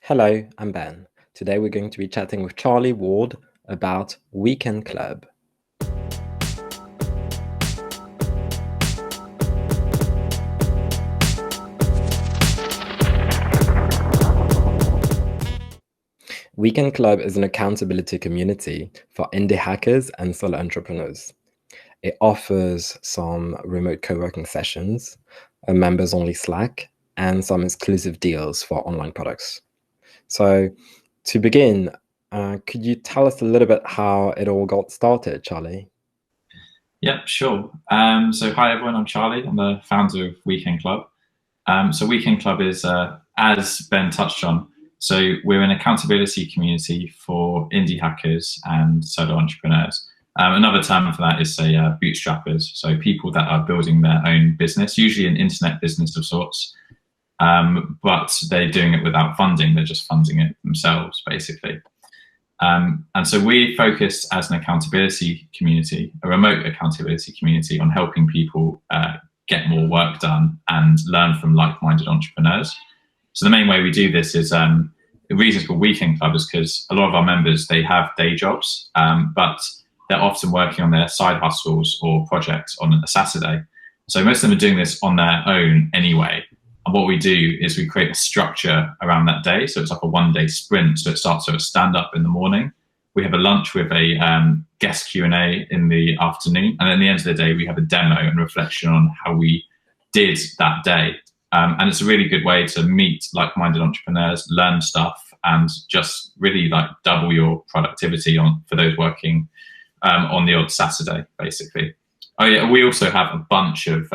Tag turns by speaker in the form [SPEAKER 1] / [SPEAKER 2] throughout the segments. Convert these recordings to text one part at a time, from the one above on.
[SPEAKER 1] Hello, I'm Ben. Today we're going to be chatting with Charlie Ward about Weekend Club. Weekend Club is an accountability community for indie hackers and solo entrepreneurs. It offers some remote co-working sessions, a members-only Slack, and some exclusive deals for online products. So to begin, could you tell us a little bit how it all got started, Charlie?
[SPEAKER 2] Yeah, sure. So hi everyone, I'm Charlie. I'm the founder of Weekend Club. So Weekend Club is, as Ben touched on, so we're an accountability community for indie hackers and solo entrepreneurs. Another term for that is, say, bootstrappers. So people that are building their own business, usually an internet business of sorts, but they're doing it without funding. They're just funding it themselves, basically. And so we focused as an accountability community, a remote accountability community, on helping people get more work done and learn from like-minded entrepreneurs. So the main way we do this is, the reason it's called Weekend Club is because a lot of our members, they have day jobs, but they're often working on their side hustles or projects on a Saturday. So most of them are doing this on their own anyway. And what we do is we create a structure around that day. So it's like a one-day sprint. So it starts with a stand-up in the morning. We have a lunch with a guest Q&A in the afternoon. And at the end of the day, we have a demo and reflection on how we did that day. And it's a really good way to meet like-minded entrepreneurs, learn stuff, and just really like double your productivity for those working on the odd Saturday, basically. Oh yeah, we also have a bunch of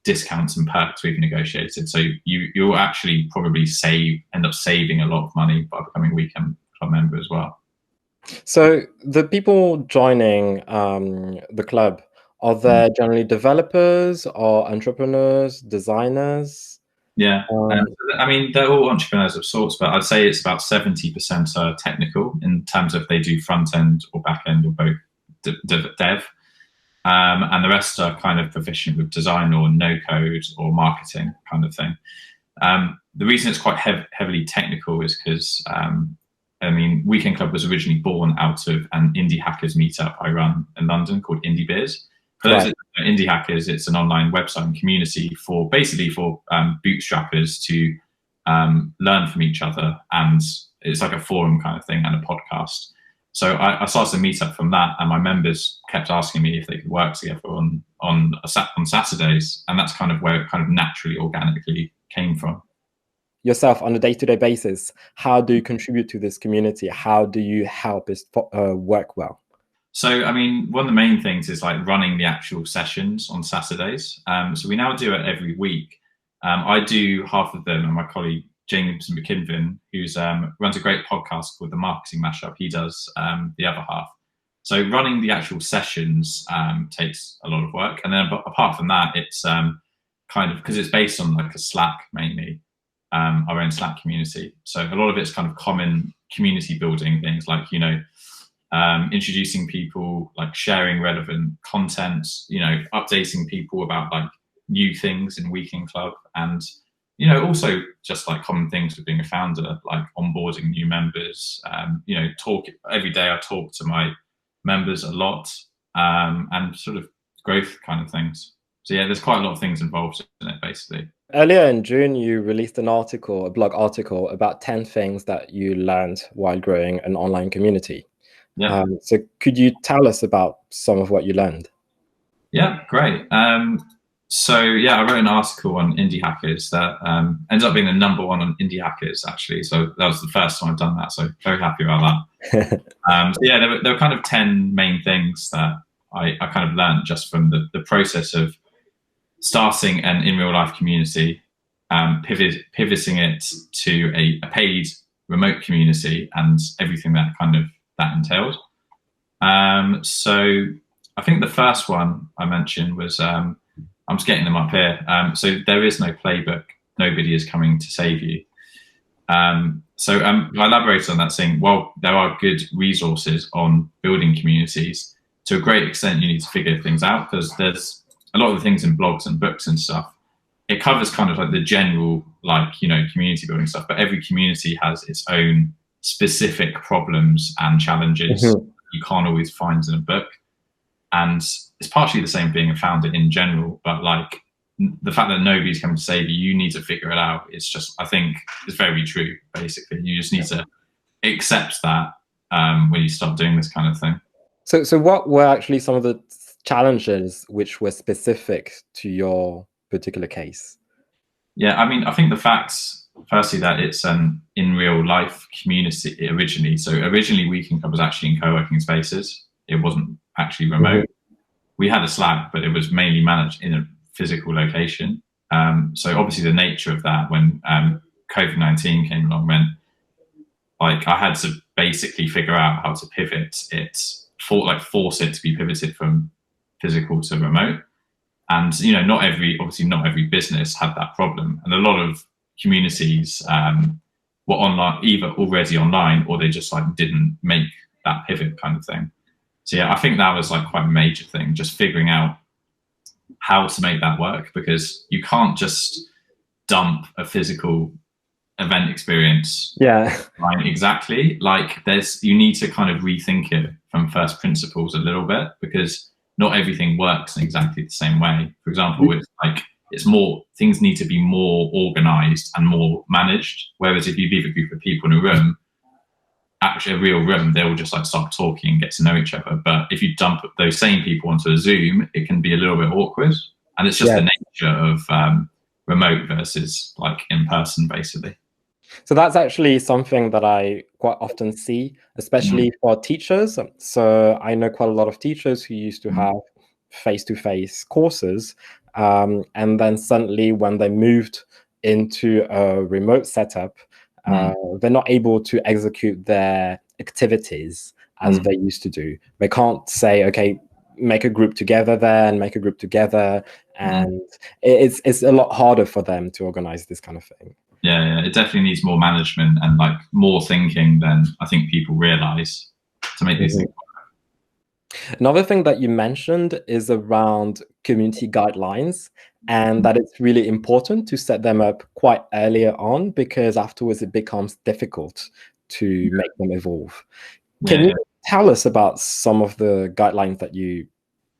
[SPEAKER 2] discounts and perks we've negotiated. So you'll actually probably end up saving a lot of money by becoming a Weekend Club member as well.
[SPEAKER 1] So the people joining the club, are they generally developers or entrepreneurs, designers?
[SPEAKER 2] Yeah, I mean, they're all entrepreneurs of sorts, but I'd say it's about 70% are technical in terms of they do front end or back end or both dev. And the rest are kind of proficient with design or no code or marketing kind of thing. The reason it's quite heavily technical is because, I mean, Weekend Club was originally born out of an indie hackers meetup I run in London called Indie Beers. For those that know Indie Hackers, it's an online website and community for bootstrappers to learn from each other. And it's like a forum kind of thing and a podcast. So I started a meetup from that, and my members kept asking me if they could work together on Saturdays, and that's kind of where it kind of naturally, organically came from.
[SPEAKER 1] Yourself, on a day-to-day basis, how do you contribute to this community? How do you help it work well?
[SPEAKER 2] So, I mean, one of the main things is like running the actual sessions on Saturdays. So we now do it every week. I do half of them, and my colleague James McKinvin, who runs a great podcast called The Marketing Mashup, he does the other half. So running the actual sessions takes a lot of work. And then apart from that, it's kind of, because it's based on like a Slack mainly, our own Slack community. So a lot of it's kind of common community building things like, you know, introducing people, like sharing relevant content, you know, updating people about like new things in Weekend Club, and you know, also just like common things with being a founder, like onboarding new members. You know, every day. I talk to my members a lot, and sort of growth kind of things. So yeah, there's quite a lot of things involved in it, basically.
[SPEAKER 1] Earlier in June, you released a blog article about 10 things that you learned while growing an online community.
[SPEAKER 2] Yeah.
[SPEAKER 1] So could you tell us about some of what you learned?
[SPEAKER 2] Yeah, great. So yeah, I wrote an article on indie hackers that ended up being the #1 on indie hackers, actually. So that was the first time I've done that. So very happy about that. So yeah, there were kind of 10 main things that I kind of learned just from the process of starting an in real life community, pivoting it to a paid remote community, and everything that entailed. So I think the first one I mentioned was, I'm just getting them up here. So there is no playbook. Nobody is coming to save you. So I elaborated on that, saying, well, there are good resources on building communities. To a great extent, you need to figure things out, because there's a lot of the things in blogs and books and stuff it covers kind of like the general, like, community building stuff, but every community has its own specific problems and challenges
[SPEAKER 1] Mhm.
[SPEAKER 2] you can't always find in a book. And it's partially the same being a founder in general, but like the fact that nobody's coming to save you, you need to figure it out. It's just, I think it's very true, basically. You just need to accept that when you start doing this kind of thing.
[SPEAKER 1] So what were actually some of the challenges which were specific to your particular case?
[SPEAKER 2] Yeah, I mean, I think the facts, firstly, that it's an in real life community originally. So originally, Weekend Club was actually in co working spaces, it wasn't actually remote. We had a Slack, but it was mainly managed in a physical location. So obviously, the nature of that when COVID-19 came along meant like I had to basically figure out how to pivot it, force it to be pivoted from physical to remote. And not every business had that problem, and a lot of communities were online, either already online or they just like didn't make that pivot kind of thing. So yeah, I think that was like quite a major thing, just figuring out how to make that work, because you can't just dump a physical event experience.
[SPEAKER 1] Yeah.
[SPEAKER 2] Right, exactly. Like you need to kind of rethink it from first principles a little bit, because not everything works in exactly the same way. For example, it's like things need to be more organized and more managed. Whereas if you leave a group of people in a room, actually a real room, they will just like start talking and get to know each other. But if you dump those same people onto a Zoom, it can be a little bit awkward. And it's just the nature of remote versus like in person, basically.
[SPEAKER 1] So that's actually something that I quite often see, especially for teachers. So I know quite a lot of teachers who used to have face-to-face courses, and then suddenly when they moved into a remote setup, they're not able to execute their activities as they used to do. They can't say, okay, make a group together there and make a group together. And it's a lot harder for them to organize this kind of thing.
[SPEAKER 2] Yeah, it definitely needs more management and like more thinking than I think people realize to make these things work.
[SPEAKER 1] Another thing that you mentioned is around community guidelines, and that it's really important to set them up quite earlier on, because afterwards it becomes difficult to make them evolve. Can you tell us about some of the guidelines that you...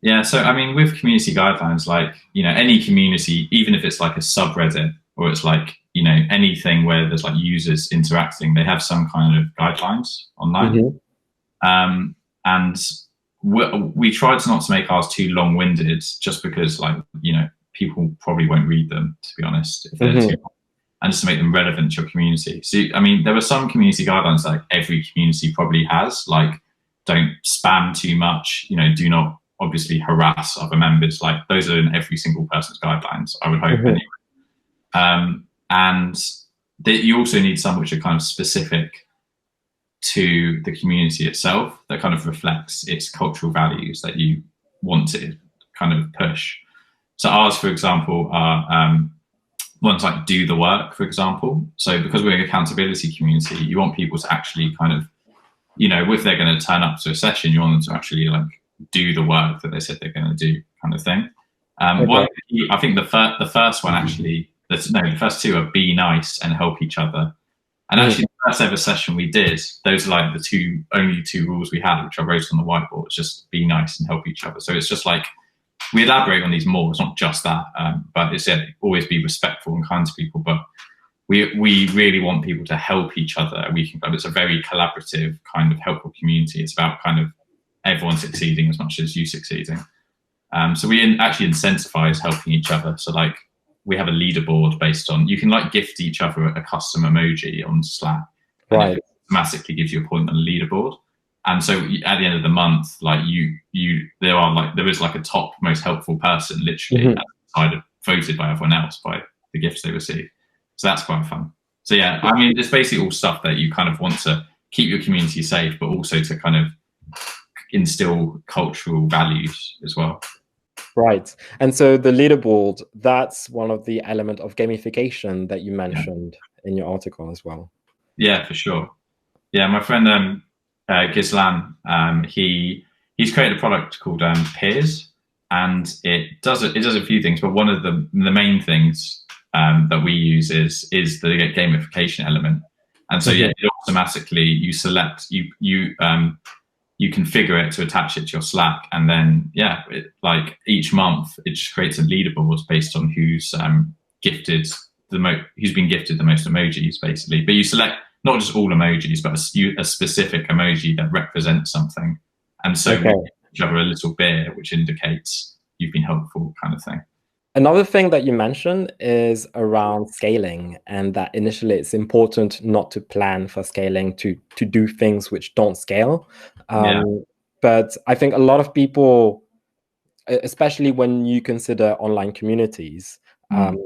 [SPEAKER 2] Yeah, so I mean, with community guidelines, like, any community, even if it's like a subreddit or it's like, anything where there's like users interacting, they have some kind of guidelines online. And we tried not to make ours too long-winded, just because like, people probably won't read them, to be honest, if they're too long, and just to make them relevant to your community. So, I mean, there were some community guidelines that every community probably has, like don't spam too much, do not obviously harass other members. Like those are in every single person's guidelines, I would hope anyway. And you also need some which are kind of specific to the community itself, that kind of reflects its cultural values that you want to kind of push. So ours, for example, are ones like do the work, for example. So because we're an accountability community, you want people to actually kind of, if they're going to turn up to a session, you want them to actually like do the work that they said they're going to do, kind of thing. I think the first one actually, the first two are be nice and help each other. And actually, the first ever session we did, those are like the only two rules we had, which I wrote on the whiteboard. It's just be nice and help each other. So it's just like, we elaborate on these more. It's not just that, but it's always be respectful and kind to people. But we really want people to help each other at Weekend Club. It's a very collaborative kind of helpful community. It's about kind of everyone succeeding as much as you succeeding. So we actually incentivize helping each other. So like, we have a leaderboard based on, you can like gift each other a custom emoji on Slack. Right. It automatically gives you a point on the leaderboard. And so at the end of the month, like there is like a top most helpful person literally voted by everyone else by the gifts they receive. So that's quite fun. So yeah, I mean, it's basically all stuff that you kind of want to keep your community safe, but also to kind of instill cultural values as well. Right. And so the leaderboard, that's one of the element of gamification that you mentioned in your article as well. Yeah, for sure. Yeah, my friend Gislan, he's created a product called Peers, and it does a few things. But one of the main things that we use is the gamification element. And so yeah, it automatically you select you configure it to attach it to your Slack, and then yeah, like each month it just creates a leaderboard based on who's gifted who's been gifted the most emojis, basically. But you select not just all emojis, but a specific emoji that represents something. And so we give each other a little beer, which indicates you've been helpful, kind of thing.
[SPEAKER 1] Another thing that you mentioned is around scaling, and that initially it's important not to plan for scaling, to do things which don't scale. But I think a lot of people, especially when you consider online communities,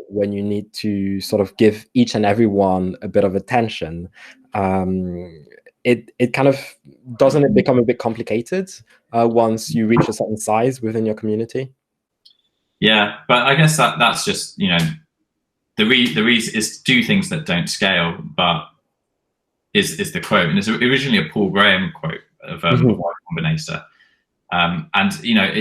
[SPEAKER 1] when you need to sort of give each and everyone a bit of attention, it kind of doesn't it become a bit complicated once you reach a certain size within your community?
[SPEAKER 2] Yeah, but I guess that's just, you know, the reason is do things that don't scale, but is the quote, and it's originally a Paul Graham quote of Y Combinator, and you know,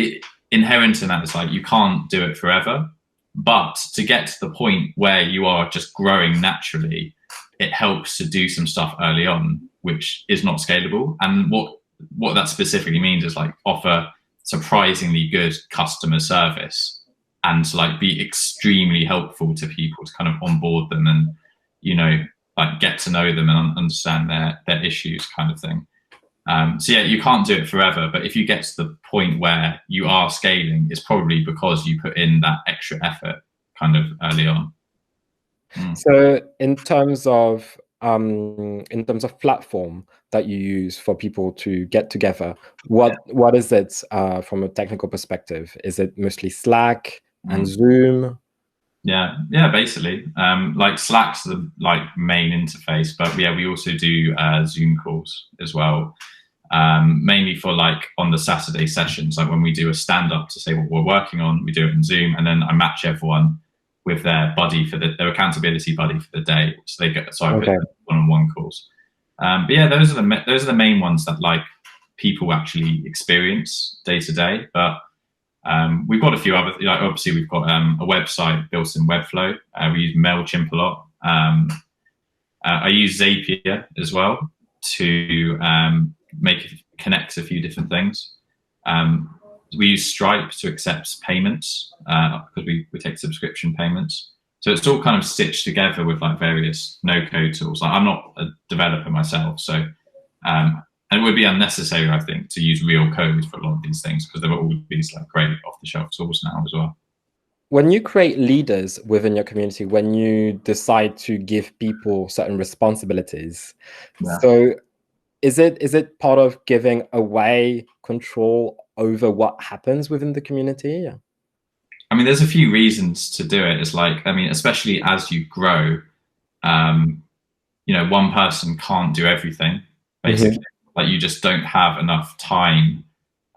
[SPEAKER 2] inherent in that is like you can't do it forever, but to get to the point where you are just growing naturally, it helps to do some stuff early on which is not scalable. And what that specifically means is like offer surprisingly good customer service and to like be extremely helpful to people, to kind of onboard them and, you know, like get to know them and understand their issues, kind of thing. So yeah, you can't do it forever, but if you get to the point where you are scaling, it's probably because you put in that extra effort kind of early on.
[SPEAKER 1] So in terms of platform that you use for people to get together, what is it from a technical perspective? Is it mostly Slack and Zoom?
[SPEAKER 2] Yeah, basically. Like Slack's the main interface, but yeah, we also do Zoom calls as well. Mainly for like on the Saturday sessions, like when we do a stand-up to say what we're working on, we do it in Zoom, and then I match everyone with their buddy their accountability buddy for the day, so they get I put one-on-one calls. But yeah, those are the main ones that like people actually experience day to day. But we've got a few other, like obviously we've got a website built in Webflow. We use MailChimp a lot. I use Zapier as well to connect a few different things. We use Stripe to accept payments because we take subscription payments. So it's all kind of stitched together with like various no-code tools. Like I'm not a developer myself, so and it would be unnecessary, I think, to use real code for a lot of these things because there are all these like great off-the-shelf tools now as well.
[SPEAKER 1] When you create leaders within your community, when you decide to give people certain responsibilities, so is it part of giving away control over what happens within the community?
[SPEAKER 2] I mean, there's a few reasons to do it. It's like, I mean, especially as you grow, you know, one person can't do everything, basically. Like you just don't have enough time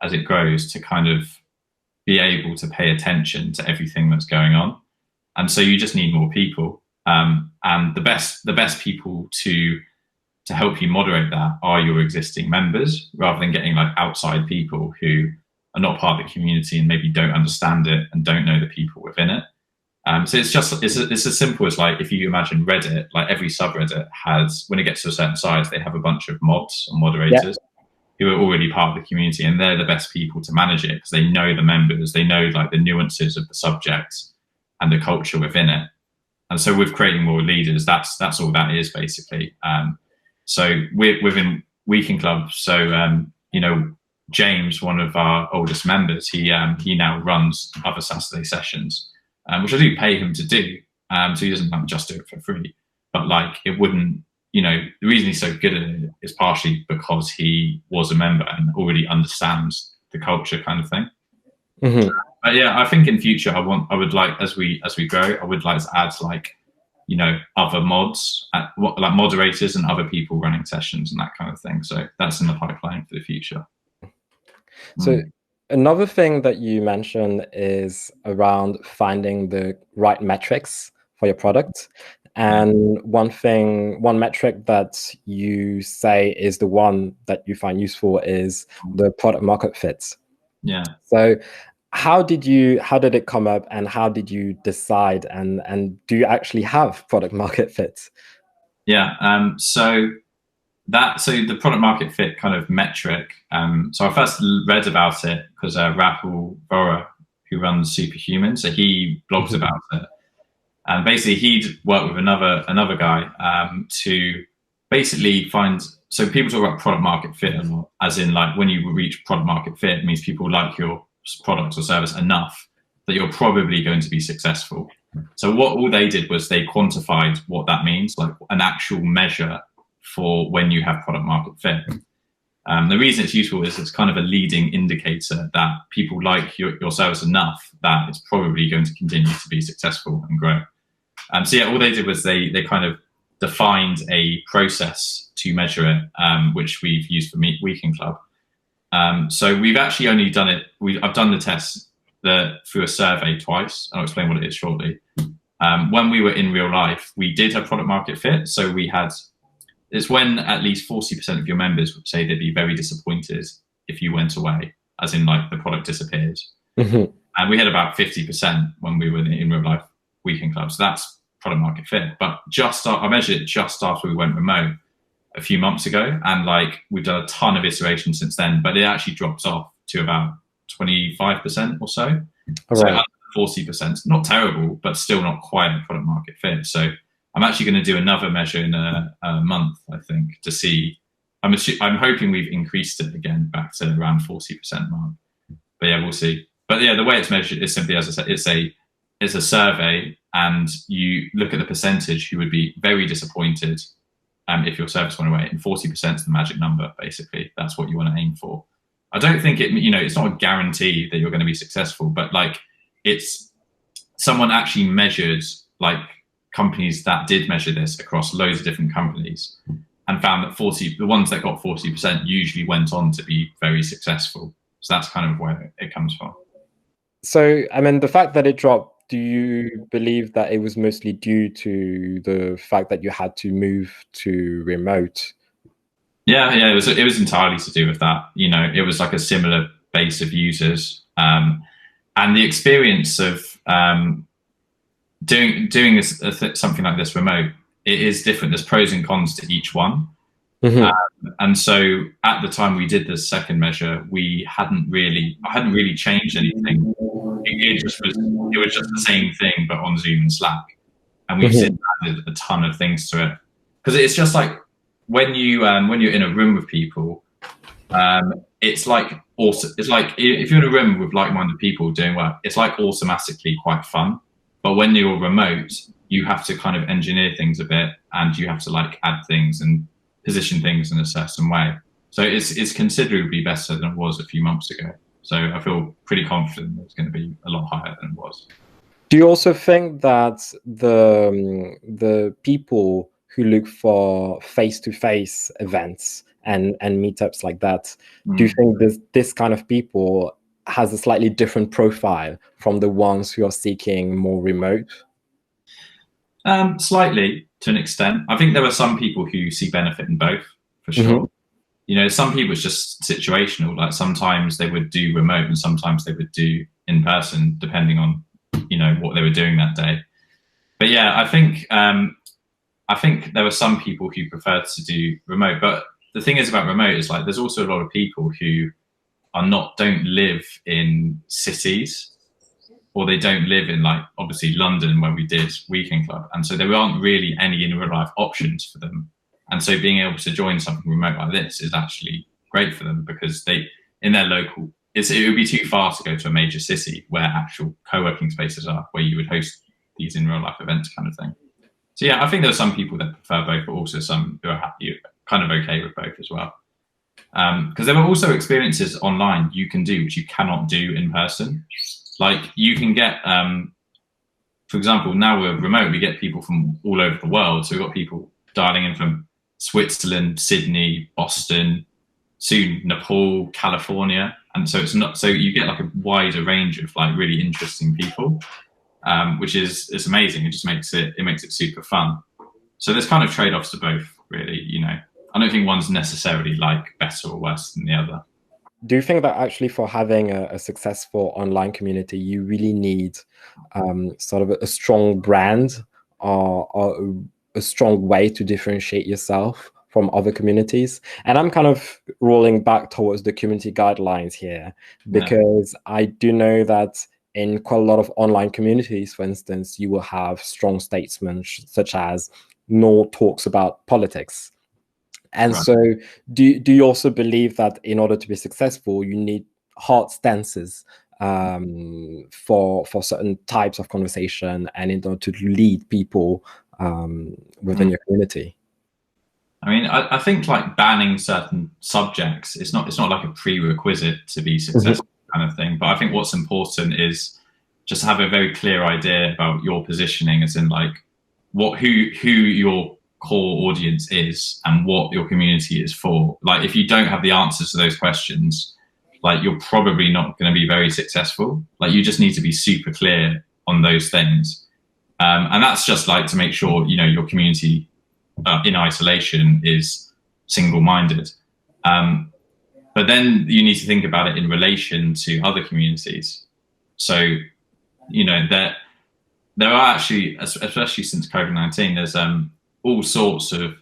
[SPEAKER 2] as it grows to kind of be able to pay attention to everything that's going on. And so you just need more people. And the best people to help you moderate that are your existing members, rather than getting like outside people who are not part of the community and maybe don't understand it and don't know the people within it. So it's as simple as like, if you imagine Reddit, like every subreddit has, when it gets to a certain size, they have a bunch of mods or moderators who are already part of the community, and they're the best people to manage it because they know the members, they know like the nuances of the subject and the culture within it. And so with creating more leaders, that's all that is basically. So we're within Weekend Club. So you know, James, one of our oldest members, he now runs other Saturday sessions, which I do pay him to do. So he doesn't just do it for free. But like it wouldn't, you know, the reason he's so good at it is partially because he was a member and already understands the culture, kind of thing. But yeah, I think in future I would like, as we grow, I would like to add like, you know, other mods, like moderators and other people running sessions and that kind of thing. So that's in the pipeline for the future.
[SPEAKER 1] So another thing that you mentioned is around finding the right metrics for your product. And one metric that you say is the one that you find useful is the product market fit.
[SPEAKER 2] Yeah.
[SPEAKER 1] So how did it come up, and how did you decide, and do you actually have product market fit?
[SPEAKER 2] Yeah. So the product market fit kind of metric. So I first read about it because Rahul Vohra, who runs Superhuman, so he blogs about it, and basically he'd worked with another guy to basically find. So people talk about product market fit a lot, as in like when you reach product market fit, it means people like your product or service enough that you're probably going to be successful. So what all they did was they quantified what that means, like an actual measure for when you have product market fit. The reason it's useful is it's kind of a leading indicator that people like your service enough that it's probably going to continue to be successful and grow. So yeah, all they did was they kind of defined a process to measure it, which we've used for Weekend Club. So we've actually only done it. I've done the test through a survey twice. I'll explain what it is shortly. When we were in real life, we did have product market fit. So it's when at least 40% of your members would say they'd be very disappointed if you went away, as in like the product disappeared.
[SPEAKER 1] Mm-hmm.
[SPEAKER 2] And we had about 50% when we were in real life Weekend Club. So that's product market fit. But I measured it just after we went remote a few months ago. And like we've done a ton of iterations since then, but it actually drops off to about 25% or so. Right. So 40%, not terrible, but still not quite a product market fit. So I'm actually going to do another measure in a month, I think, to see. I'm hoping we've increased it again back to around 40% mark. But yeah, we'll see. But yeah, the way it's measured is simply, as I said, it's a survey, and you look at the percentage who would be very disappointed if your service went away, and 40% is the magic number. Basically, that's what you want to aim for. I don't think it's not a guarantee that you're going to be successful, but like it's someone actually measured like companies that did measure this across loads of different companies and found that the ones that got 40% usually went on to be very successful. So that's kind of where it comes from.
[SPEAKER 1] So, I mean, the fact that it dropped, do you believe that it was mostly due to the fact that you had to move to remote?
[SPEAKER 2] Yeah, it was entirely to do with that. It was like a similar base of users, and the experience of doing this something like this remote, it is different. There's pros and cons to each one. Mm-hmm. And so at the time we did the second measure, I hadn't really changed anything. It was just the same thing, but on Zoom and Slack. And we've since added a ton of things to it, because it's just like when you're in a room with people, it's like awesome. It's like if you're in a room with like-minded people doing work, it's like automatically quite fun. But when you're remote, you have to kind of engineer things a bit, and you have to like add things and position things in a certain way. So it's considerably better than it was a few months ago. So I feel pretty confident that it's going to be a lot higher than it was.
[SPEAKER 1] Do you also think that the people who look for face-to-face events and meetups like that, do you think this kind of people has a slightly different profile from the ones who are seeking more remote?
[SPEAKER 2] Slightly, to an extent. I think there are some people who see benefit in both, for sure. Mm-hmm. Some people it's just situational. Like sometimes they would do remote and sometimes they would do in person, depending on what they were doing that day. But yeah, I think there were some people who preferred to do remote. But the thing is about remote is like there's also a lot of people who don't live in cities, or they don't live in like obviously London where we did Weekend Club, and so there aren't really any in real life options for them. And so being able to join something remote like this is actually great for them, because in their local, it would be too far to go to a major city where actual co-working spaces are, where you would host these in real life events kind of thing. So yeah, I think there are some people that prefer both, but also some who are happy, kind of okay with both as well. Because there are also experiences online you can do which you cannot do in person. Like you can get, for example, now we're remote, we get people from all over the world. So we've got people dialing in from Switzerland, Sydney, Boston, soon Nepal, California. And so so you get like a wider range of like really interesting people, which it's amazing. It just makes it super fun. So there's kind of trade-offs to both, really. I don't think one's necessarily like better or worse than the other.
[SPEAKER 1] Do you think that actually for having a successful online community, you really need sort of a strong brand or a strong way to differentiate yourself from other communities? And I'm kind of rolling back towards the community guidelines here, because I do know that in quite a lot of online communities, for instance, you will have strong statesmen such as no talks about politics. And
[SPEAKER 2] Right.
[SPEAKER 1] so do you also believe that in order to be successful, you need hard stances for certain types of conversation and in order to lead people within your community?
[SPEAKER 2] I mean, I think like banning certain subjects, it's not like a prerequisite to be successful kind of thing. But I think what's important is just have a very clear idea about your positioning, as in like who your core audience is and what your community is for. Like if you don't have the answers to those questions, like you're probably not going to be very successful. Like you just need to be super clear on those things. And that's just like to make sure, you know, your community in isolation is single-minded. But then you need to think about it in relation to other communities. So, you know, there are actually, especially since COVID-19, there's all sorts of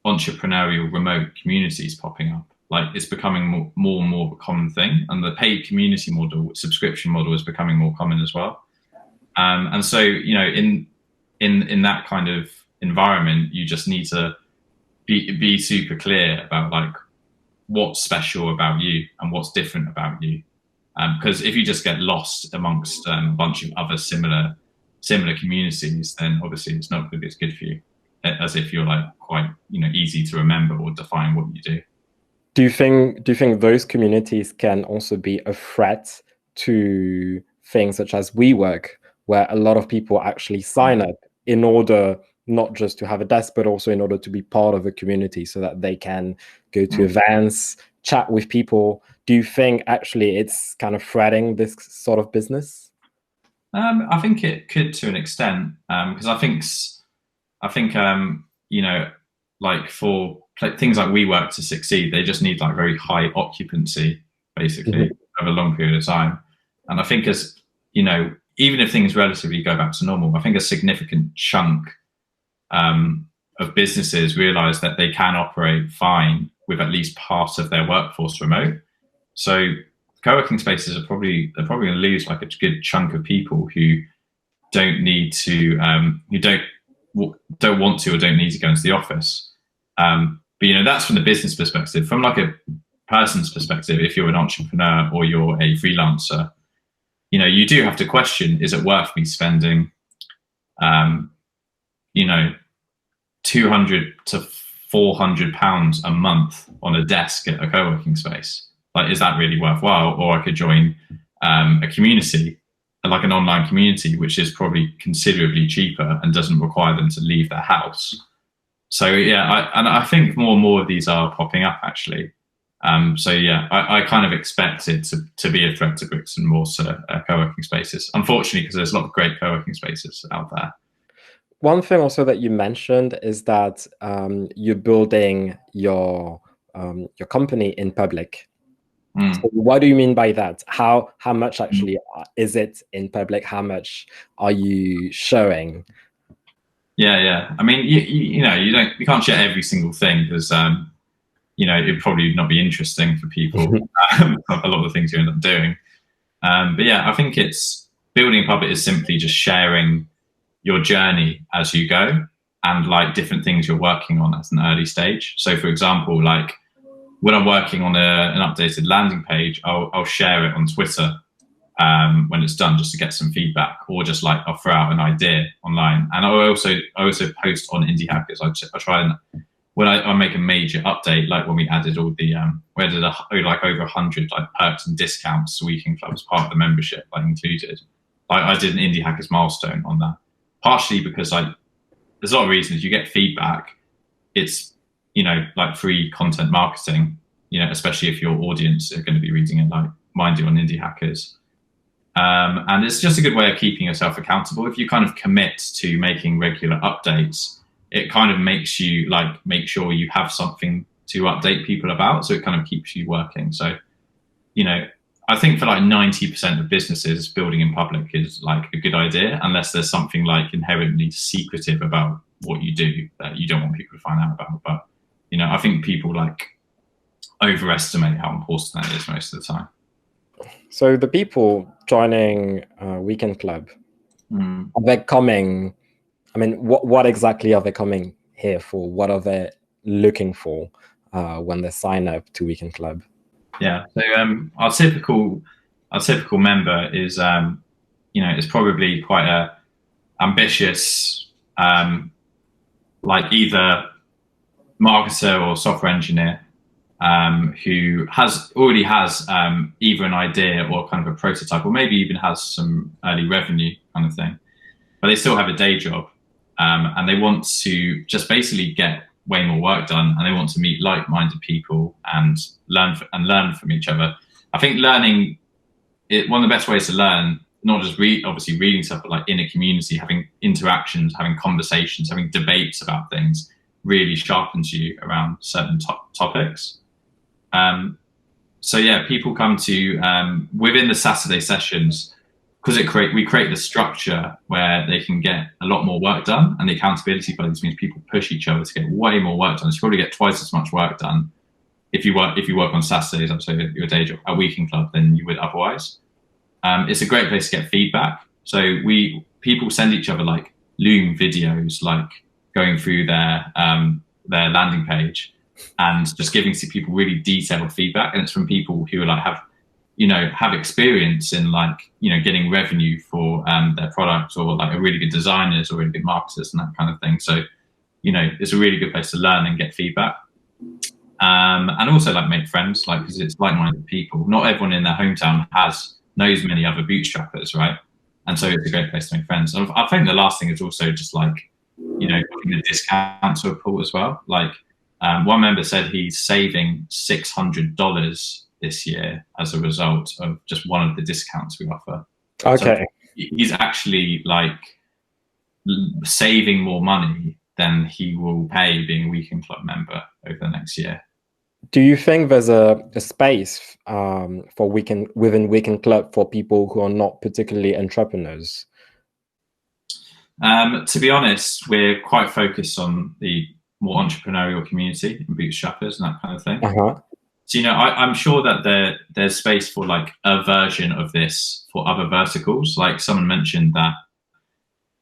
[SPEAKER 2] entrepreneurial remote communities popping up. Like it's becoming more and more of a common thing, and the paid community model, subscription model, is becoming more common as well. And so, you know, in that kind of environment, you just need to be super clear about like what's special about you and what's different about you. Because if you just get lost amongst a bunch of other similar communities, then obviously it's not going to be as good for you as if you're like quite, you know, easy to remember or define what you do.
[SPEAKER 1] Do you think those communities can also be a threat to things such as WeWork, where a lot of people actually sign up in order not just to have a desk, but also in order to be part of a community so that they can go to events, chat with people? Do you think actually it's kind of threatening this sort of business?
[SPEAKER 2] I think it could to an extent, because I think you know, like for things like WeWork to succeed, they just need like very high occupancy, basically, over a long period of time. And I think as, you know, even if things relatively go back to normal, I think a significant chunk of businesses realize that they can operate fine with at least part of their workforce remote. So co-working spaces they're probably going to lose like a good chunk of people who don't need to, who don't want to or don't need to go into the office. But you know, that's from the business perspective. From like a person's perspective, if you're an entrepreneur or you're a freelancer, you know, you do have to question: is it worth me spending, you know, £200 to £400 a month on a desk at a co-working space? Like, is that really worthwhile? Or I could join a community, like an online community, which is probably considerably cheaper and doesn't require them to leave their house. So yeah, I think more and more of these are popping up actually. So yeah, I kind of expect it to be a threat to bricks and mortar co-working spaces, unfortunately, because there's a lot of great co-working spaces out there.
[SPEAKER 1] One thing also that you mentioned is that you're building your company in public. So what do you mean by that? How much actually is it in public? How much are you showing?
[SPEAKER 2] Yeah. I mean, you know, you can't share every single thing because you know, it'd probably not be interesting for people. A lot of the things you end up doing. But yeah, I think it's building public is simply just sharing your journey as you go and like different things you're working on at an early stage. So for example, like when I'm working on an updated landing page, I'll share it on Twitter when it's done, just to get some feedback, or just like I'll throw out an idea online. And I also post on Indie Hackers. I try and when I make a major update, like when we added all the we added like over 100 like perks and discounts to Weekend Club as part of the membership, like included. Like I did an Indie Hackers milestone on that, partially because like there's a lot of reasons. You get feedback. It's, you know, like free content marketing, you know, especially if your audience are going to be reading it like mine do on Indie Hackers. And it's just a good way of keeping yourself accountable. If you kind of commit to making regular updates, it kind of makes you like make sure you have something to update people about. So it kind of keeps you working. So you know, I think for like 90% of businesses, building in public is like a good idea, unless there's something like inherently secretive about what you do that you don't want people to find out about. But, you know, I think people like overestimate how important that is most of the time.
[SPEAKER 1] So the people joining Weekend Club, are they coming? I mean, what exactly are they coming here for? What are they looking for when they sign up to Weekend Club?
[SPEAKER 2] Yeah. So our typical member is you know, is probably quite a ambitious like either marketer or software engineer who already has either an idea or kind of a prototype, or maybe even has some early revenue kind of thing, but they still have a day job, and they want to just basically get way more work done, and they want to meet like-minded people and learn from each other. I think learning, one of the best ways to learn, not just obviously reading stuff, but like in a community, having interactions, having conversations, having debates about things, really sharpens you around certain topics. So yeah, people come to within the Saturday sessions, because we create the structure where they can get a lot more work done, and the accountability buddies means people push each other to get way more work done. So you probably get twice as much work done if you work on Saturdays, so your day job at Weekend Club, than you would otherwise. It's a great place to get feedback. So people send each other like Loom videos, like going through their landing page and just giving people really detailed feedback. And it's from people who are like have experience in like, you know, getting revenue for their products, or like are really good designers or really good marketers and that kind of thing. So, you know, it's a really good place to learn and get feedback. And also like make friends, like, because it's like-minded people. Not everyone in their hometown knows many other bootstrappers, right? And so it's a great place to make friends. And I think the last thing is also just like, you know, putting the discounts to a pool as well. Like one member said he's saving $600 this year as a result of just one of the discounts we offer.
[SPEAKER 1] Okay.
[SPEAKER 2] So he's actually like saving more money than he will pay being a Weekend Club member over the next year.
[SPEAKER 1] Do you think there's a space for within Weekend Club for people who are not particularly entrepreneurs?
[SPEAKER 2] To be honest, we're quite focused on the more entrepreneurial community and bootstrappers and that kind of thing. So, you know, I'm sure that there's space for like a version of this for other verticals. Like someone mentioned that,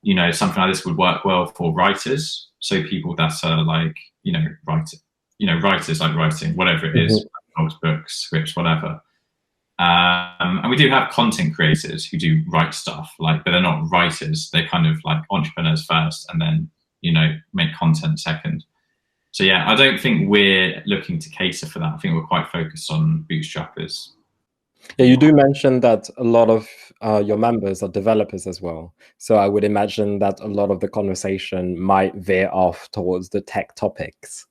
[SPEAKER 2] you know, something like this would work well for writers. So people that are like, you know, writers like writing, whatever it is, books, scripts, whatever. And we do have content creators who do write stuff, like, but they're not writers. They're kind of like entrepreneurs first, and then, you know, make content second. So yeah, I don't think we're looking to cater for that. I think we're quite focused on bootstrappers.
[SPEAKER 1] Yeah, you do mention that a lot of your members are developers as well. So I would imagine that a lot of the conversation might veer off towards the tech topics.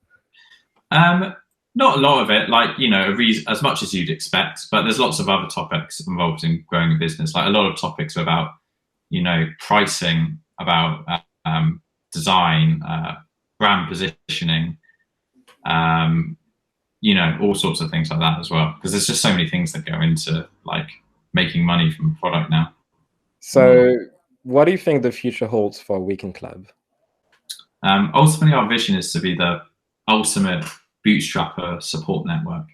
[SPEAKER 2] Not a lot of it, like, you know, as much as you'd expect, but there's lots of other topics involved in growing a business. Like a lot of topics are about, you know, pricing, about design, brand positioning, you know, all sorts of things like that as well. Because there's just so many things that go into like making money from a product now.
[SPEAKER 1] So what do you think the future holds for Weekend Club?
[SPEAKER 2] Ultimately, our vision is to be the ultimate bootstrapper support network.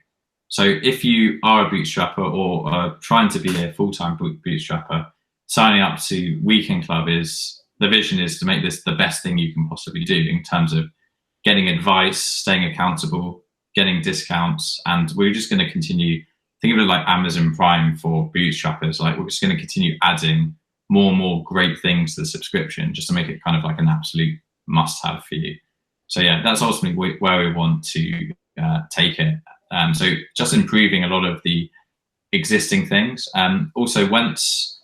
[SPEAKER 2] So if you are a bootstrapper or are trying to be a full-time bootstrapper, signing up to Weekend Club the vision is to make this the best thing you can possibly do in terms of getting advice, staying accountable, getting discounts. And we're just going to continue, think of it like Amazon Prime for bootstrappers. Like we're just going to continue adding more and more great things to the subscription just to make it kind of like an absolute must-have for you. So yeah, that's ultimately where we want to take it. So just improving a lot of the existing things. Also, once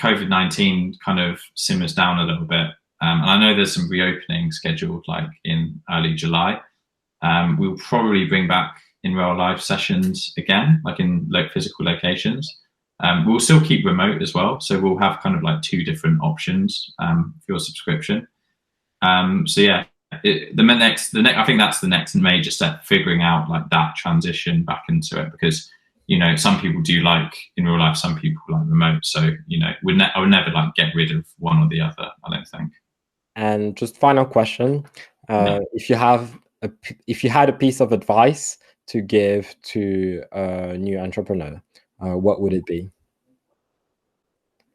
[SPEAKER 2] COVID-19 kind of simmers down a little bit, and I know there's some reopening scheduled like in early July, we'll probably bring back in real life sessions again, like in physical locations. We'll still keep remote as well. So we'll have kind of like two different options for your subscription. So yeah, I think that's the next major step, figuring out like that transition back into it, because you know, some people do like in real life, some people like remote. So, you know, I would never like get rid of one or the other, I don't think.
[SPEAKER 1] And just final question,
[SPEAKER 2] Yeah.
[SPEAKER 1] if you had a piece of advice to give to a new entrepreneur, what would it be?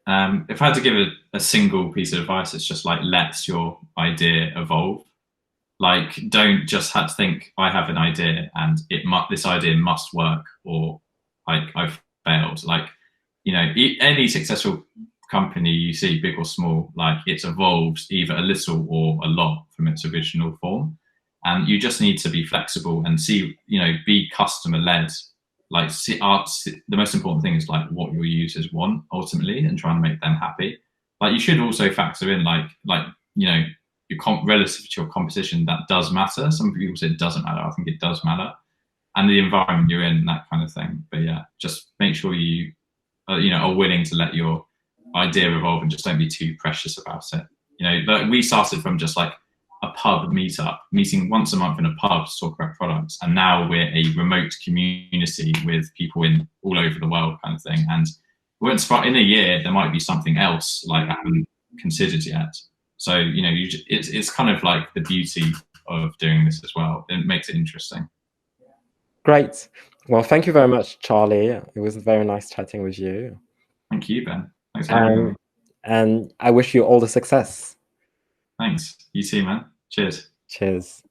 [SPEAKER 2] If I had to give a single piece of advice, it's just like let your idea evolve. Like, don't just have to think I have an idea and this idea must work, or like I've failed. Like, you know, any successful company you see, big or small, like it's evolved either a little or a lot from its original form. And you just need to be flexible and see, you know, be customer led. Like, the most important thing is like what your users want ultimately, and trying to make them happy. Like, you should also factor in like you know, relative to your competition, that does matter. Some people say it doesn't matter. I think it does matter, and the environment you're in, that kind of thing. But yeah, just make sure you you know, are willing to let your idea evolve and just don't be too precious about it. You know, like we started from just like a pub meetup, meeting once a month in a pub to talk about products, and now we're a remote community with people in all over the world, kind of thing. And once in a year, there might be something else like I haven't considered yet. So, you know, it's kind of like the beauty of doing this as well. It makes it interesting.
[SPEAKER 1] Great. Well, thank you very much, Charlie. It was very nice chatting with you.
[SPEAKER 2] Thank you, Ben. Thanks for having me.
[SPEAKER 1] And I wish you all the success.
[SPEAKER 2] Thanks. You too, man. Cheers.
[SPEAKER 1] Cheers.